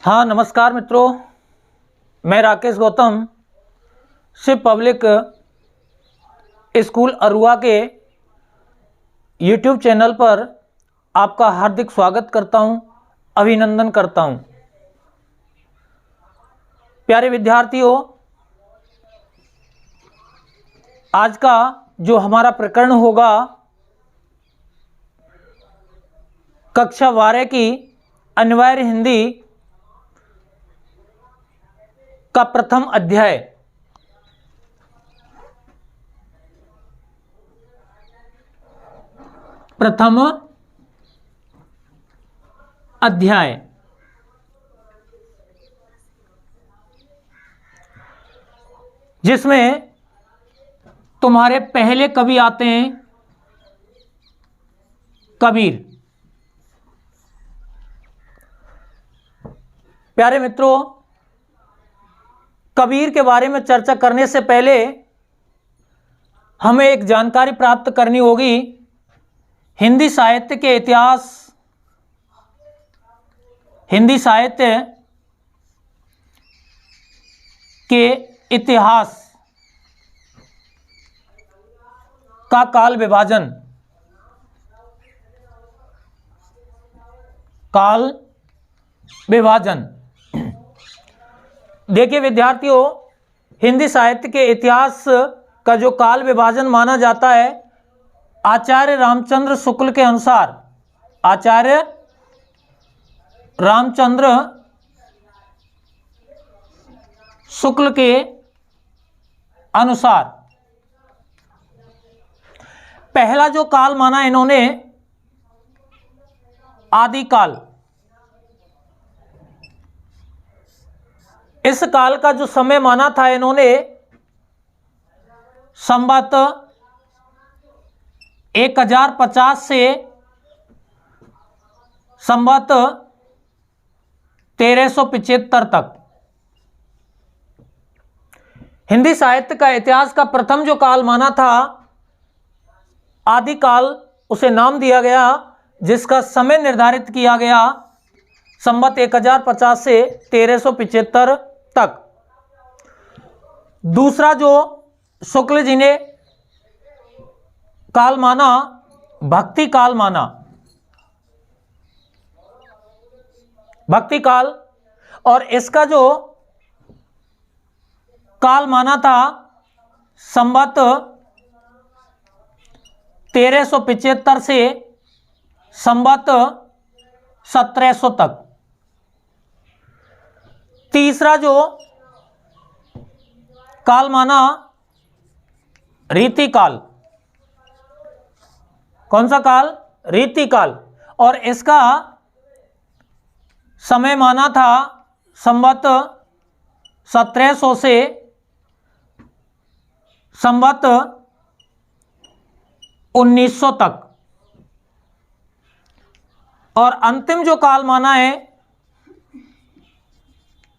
हाँ नमस्कार मित्रों, मैं राकेश गौतम शिव पब्लिक स्कूल अरुआ के यूट्यूब चैनल पर आपका हार्दिक स्वागत करता हूं, अभिनंदन करता हूं। प्यारे विद्यार्थियों, आज का जो हमारा प्रकरण होगा कक्षा 12 की अनिवार्य हिंदी का प्रथम अध्याय। प्रथम अध्याय जिसमें तुम्हारे पहले कवि आते हैं कबीर। प्यारे मित्रों, कबीर के बारे में चर्चा करने से पहले हमें एक जानकारी प्राप्त करनी होगी हिंदी साहित्य के इतिहास, हिंदी साहित्य के इतिहास का काल विभाजन। काल विभाजन देखिए विद्यार्थियों, हिंदी साहित्य के इतिहास का जो काल विभाजन माना जाता है, आचार्य रामचंद्र शुक्ल के अनुसार, आचार्य रामचंद्र शुक्ल के अनुसार पहला जो काल माना इन्होंने आदिकाल। इस काल का जो समय माना था इन्होंने संवत 1050 से संवत 1375 तक। हिंदी साहित्य का इतिहास का प्रथम जो काल माना था आदिकाल, उसे नाम दिया गया, जिसका समय निर्धारित किया गया संवत 1050 से 1375 तक। दूसरा जो शुक्ल जी ने काल माना, भक्ति काल माना। भक्ति काल, और इसका जो काल माना था संवत 1375 से संवत 1700 तक। तीसरा जो काल माना रीतिकाल। कौन सा काल? रीतिकाल, और इसका समय माना था संवत 1700 से संवत 1900 तक। और अंतिम जो काल माना है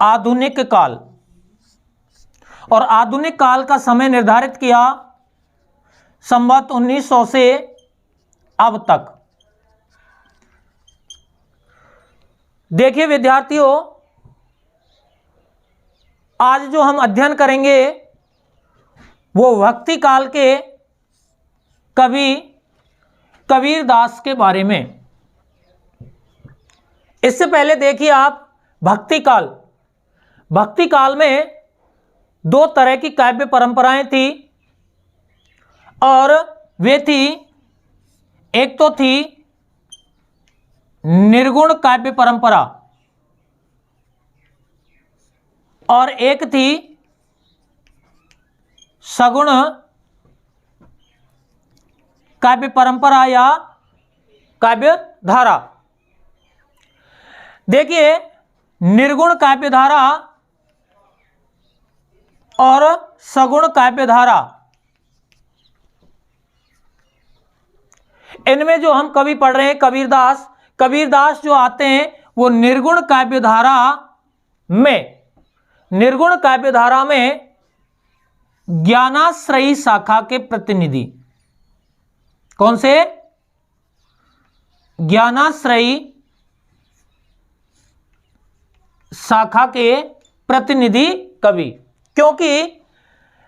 आधुनिक काल, और आधुनिक काल का समय निर्धारित किया संवत 1900 से अब तक। देखिए विद्यार्थियों, आज जो हम अध्ययन करेंगे वो भक्ति काल के कवि कबीरदास के बारे में। इससे पहले देखिए आप, भक्ति काल, भक्ति काल में दो तरह की काव्य परंपराएं थी, और वे थी, एक तो थी निर्गुण काव्य परंपरा और एक थी सगुण काव्य परंपरा या काव्य धारा। देखिए निर्गुण काव्य धारा और सगुण काव्य धारा, इनमें जो हम कवि पढ़ रहे हैं कबीरदास, कबीरदास जो आते हैं वो निर्गुण काव्य धारा में, निर्गुण काव्य धारा में ज्ञानाश्रयी शाखा के प्रतिनिधि। कौन से? ज्ञानाश्रयी शाखा के प्रतिनिधि कवि, क्योंकि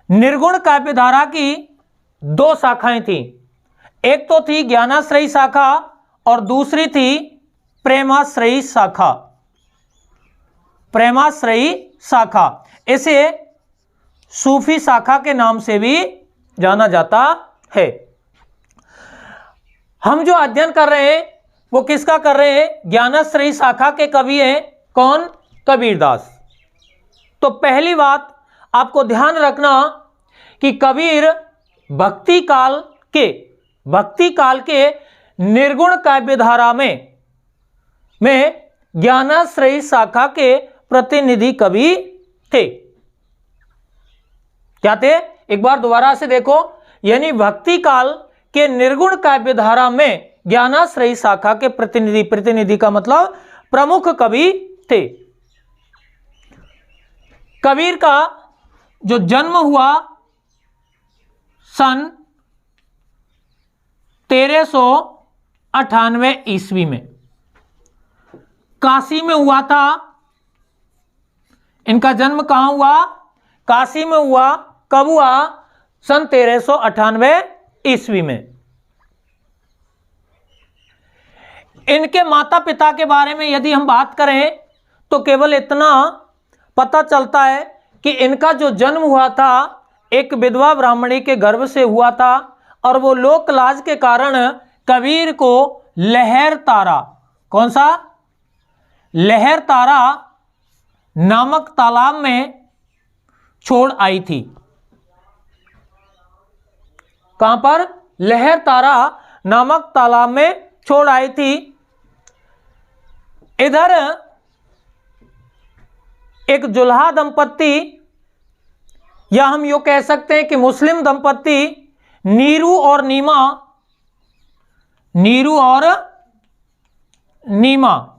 निर्गुण काव्यधारा की दो शाखाएं थी, एक तो थी ज्ञानाश्रयी शाखा और दूसरी थी प्रेमाश्रयी शाखा। प्रेमाश्रयी शाखा, इसे सूफी शाखा के नाम से भी जाना जाता है। हम जो अध्ययन कर रहे हैं वो किसका कर रहे हैं? ज्ञानाश्रयी शाखा के कवि हैं कौन? कबीरदास। तो पहली बात आपको ध्यान रखना कि कबीर भक्ति काल के निर्गुण काव्यधारा में ज्ञानाश्रयी शाखा के प्रतिनिधि कवि थे। क्या थे? एक बार दोबारा से देखो, यानी भक्ति काल के निर्गुण काव्यधारा में ज्ञानाश्रयी शाखा के प्रतिनिधि का मतलब प्रमुख कवि थे। कबीर का जो जन्म हुआ सन 1398 ईस्वी में काशी में हुआ था। इनका जन्म कहां हुआ? काशी में हुआ। कब हुआ? सन 1398 ईस्वी में। इनके माता पिता के बारे में यदि हम बात करें तो केवल इतना पता चलता है कि इनका जो जन्म हुआ था एक विधवा ब्राह्मणी के गर्भ से हुआ था और वो लोक लाज के कारण कबीर को लहर तारा, कौन सा? लहर तारा नामक तालाब में छोड़ आई थी। कहां पर? लहर तारा नामक तालाब में छोड़ आई थी। इधर एक जुल्हा दंपत्ति, या हम यूं कह सकते हैं कि मुस्लिम दंपत्ति नीरू और नीमा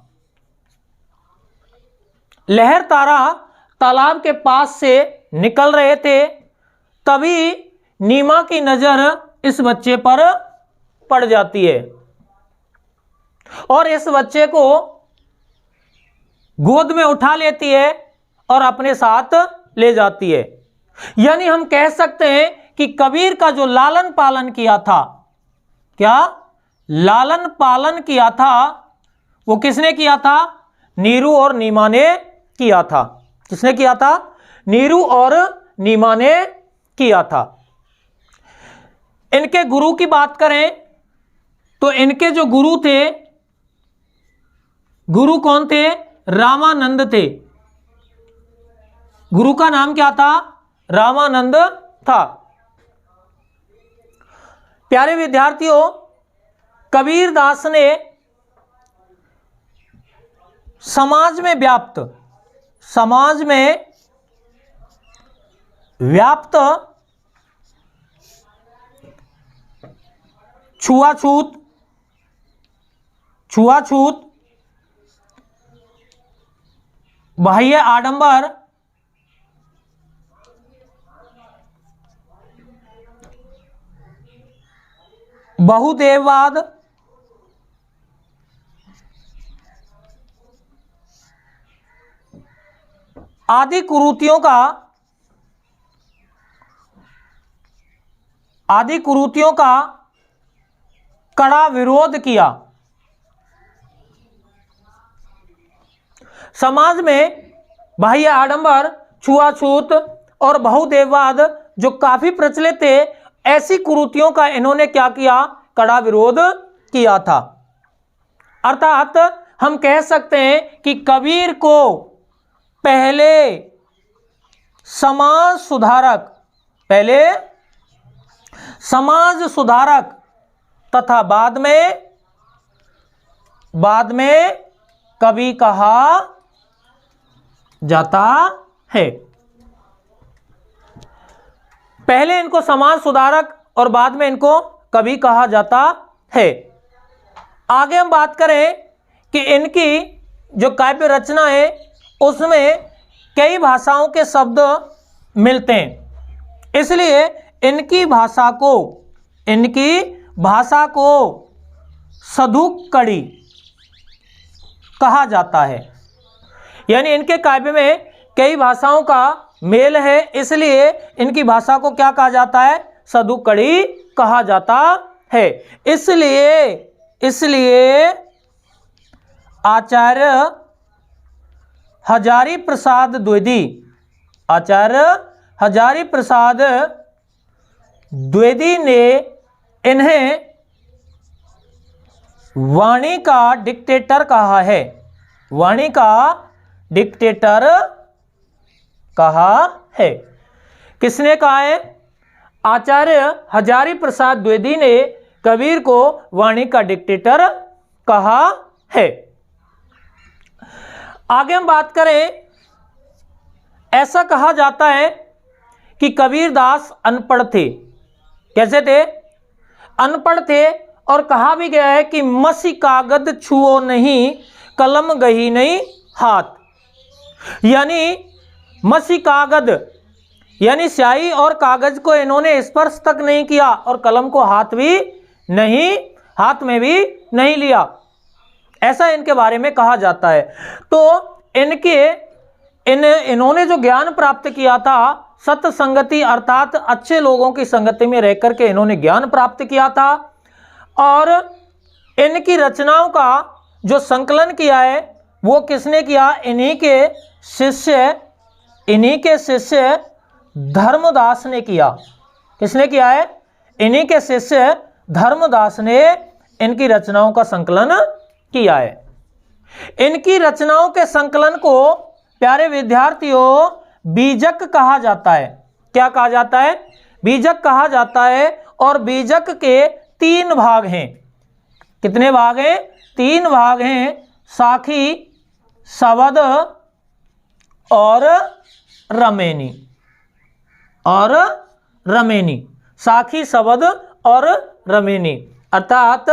लहर तारा तालाब के पास से निकल रहे थे, तभी नीमा की नजर इस बच्चे पर पड़ जाती है और इस बच्चे को गोद में उठा लेती है और अपने साथ ले जाती है। यानी हम कह सकते हैं कि कबीर का जो लालन पालन किया था, क्या लालन पालन किया था, वो किसने किया था? नीरू और नीमा ने किया था। किसने किया था? नीरू और नीमा ने किया था। इनके गुरु की बात करें तो इनके जो गुरु थे, गुरु कौन थे? रामानंद थे। गुरु का नाम क्या था? रामानंद था। प्यारे विद्यार्थियों, कबीरदास ने समाज में व्याप्त छुआछूत, बाह्य आडंबर, बहुदेववाद, आदि कुरीतियों का कड़ा विरोध किया। समाज में बाह्य आडंबर, छुआछूत और बहुदेववाद जो काफी प्रचलित थे, ऐसी कुरीतियों का इन्होंने क्या किया? कड़ा विरोध किया था। अर्थात हम कह सकते हैं कि कबीर को पहले समाज सुधारक तथा बाद में कवि कहा जाता है। पहले इनको समाज सुधारक और बाद में इनको कवि कहा जाता है। आगे हम बात करें कि इनकी जो काव्य रचना है उसमें कई भाषाओं के शब्द मिलते हैं, इसलिए इनकी भाषा को सधुक्कड़ी कहा जाता है। यानी इनके काव्य में कई भाषाओं का मेल है, इसलिए इनकी भाषा को क्या कहा जाता है? सदुक्कड़ी कहा जाता है। इसलिए आचार्य हजारी प्रसाद द्विवेदी, आचार्य हजारी प्रसाद द्विवेदी ने इन्हें वाणी का डिक्टेटर कहा है। वाणी का डिक्टेटर कहा है। किसने कहा है? आचार्य हजारी प्रसाद द्विवेदी ने कबीर को वाणी का डिक्टेटर कहा है। आगे हम बात करें, ऐसा कहा जाता है कि कबीरदास अनपढ़ थे। कैसे थे? अनपढ़ थे, और कहा भी गया है कि मसी कागद छुओ नहीं, कलम गही नहीं हाथ। यानी मसी कागद यानी स्याही और कागज को इन्होंने स्पर्श तक नहीं किया, और कलम को हाथ में भी नहीं लिया, ऐसा इनके बारे में कहा जाता है। तो इन्होंने जो ज्ञान प्राप्त किया था, सत्संगति अर्थात अच्छे लोगों की संगति में रहकर के इन्होंने ज्ञान प्राप्त किया था, और इनकी रचनाओं का जो संकलन किया है वो किसने किया? इन्हीं के शिष्य धर्मदास ने किया। किसने किया है? इन्हीं के शिष्य धर्मदास ने इनकी रचनाओं का संकलन किया है। इनकी रचनाओं के संकलन को प्यारे विद्यार्थियों बीजक कहा जाता है। क्या कहा जाता है? बीजक कहा जाता है। और बीजक के 3 भाग हैं। कितने भाग हैं? 3 भाग हैं, साखी, शबद और रमेनी। साखी, शबद और रमेनी, अर्थात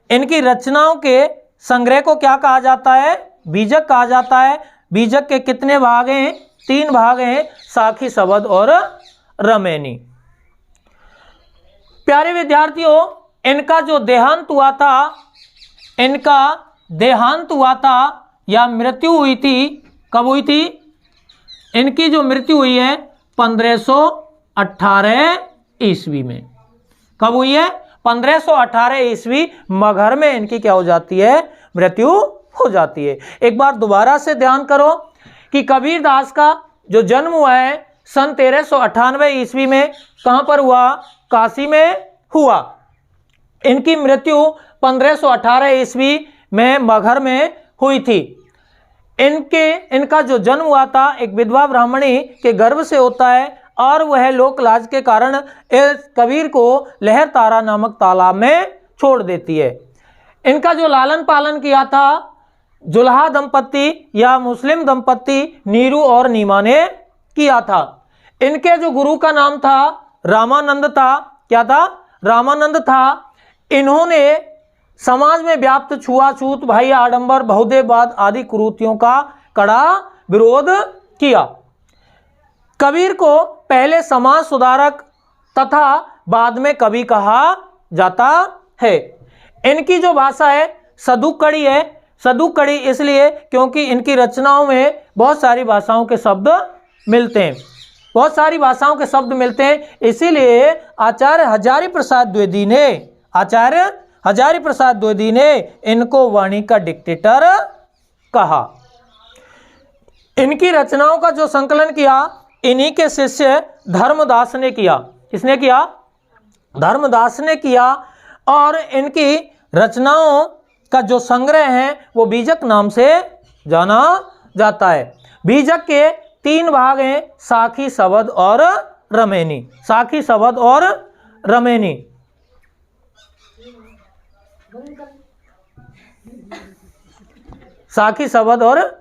इनकी रचनाओं के संग्रह को क्या कहा जाता है? बीजक कहा जाता है। बीजक के कितने भाग हैं? 3 भाग हैं, साखी, शबद और रमेनी। प्यारे विद्यार्थियों, इनका जो देहांत हुआ था या मृत्यु हुई थी, कब हुई थी? इनकी जो मृत्यु हुई है 1518 ईस्वी में। कब हुई है? 1518 ईस्वी मगहर में इनकी क्या हो जाती है? मृत्यु हो जाती है। एक बार दोबारा से ध्यान करो कि कबीरदास का जो जन्म हुआ है सन 1398 ईस्वी में, कहां पर हुआ? काशी में हुआ। इनकी मृत्यु 1518 ईस्वी में मगहर में हुई थी। इनका जो जन्म हुआ था एक विधवा ब्राह्मणी के गर्भ से होता है, और वह लोक लाज के कारण इस कबीर को लहर तारा नामक तालाब में छोड़ देती है। इनका जो लालन पालन किया था जुल्हा दंपत्ति या मुस्लिम दंपत्ति नीरू और नीमा ने किया था। इनके जो गुरु का नाम था रामानंद था। क्या था? रामानंद था। इन्होंने समाज में व्याप्त छुआछूत, भाई आडंबर, बहुदेववाद आदि कुरीतियों का कड़ा विरोध किया। कबीर को पहले समाज सुधारक तथा बाद में कवि कहा जाता है। इनकी जो भाषा है सदुक्कड़ी है। सदुक्कड़ी इसलिए क्योंकि इनकी रचनाओं में बहुत सारी भाषाओं के शब्द मिलते हैं। इसीलिए आचार्य हजारी प्रसाद द्विवेदी ने इनको वाणी का डिक्टेटर कहा। इनकी रचनाओं का जो संकलन किया इन्हीं के शिष्य धर्मदास ने किया। किसने किया? धर्मदास ने किया। और इनकी रचनाओं का जो संग्रह है वो बीजक नाम से जाना जाता है। बीजक के 3 भाग हैं, साखी, शबद और रमेनी। साखी, शबद और रमेनी। साखी, शबद और